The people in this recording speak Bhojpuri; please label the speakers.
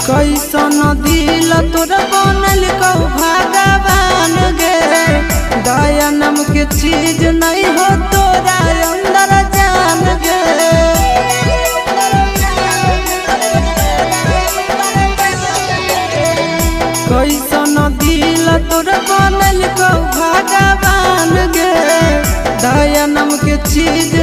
Speaker 1: कैसन दिल तोरा बनल कौ भगवान गे। दया नाम के चीज नहीं हो तोरा अंदर जान गे। कैसन दिल तोरा बनल कौ भगवान गे। दया नाम के चीज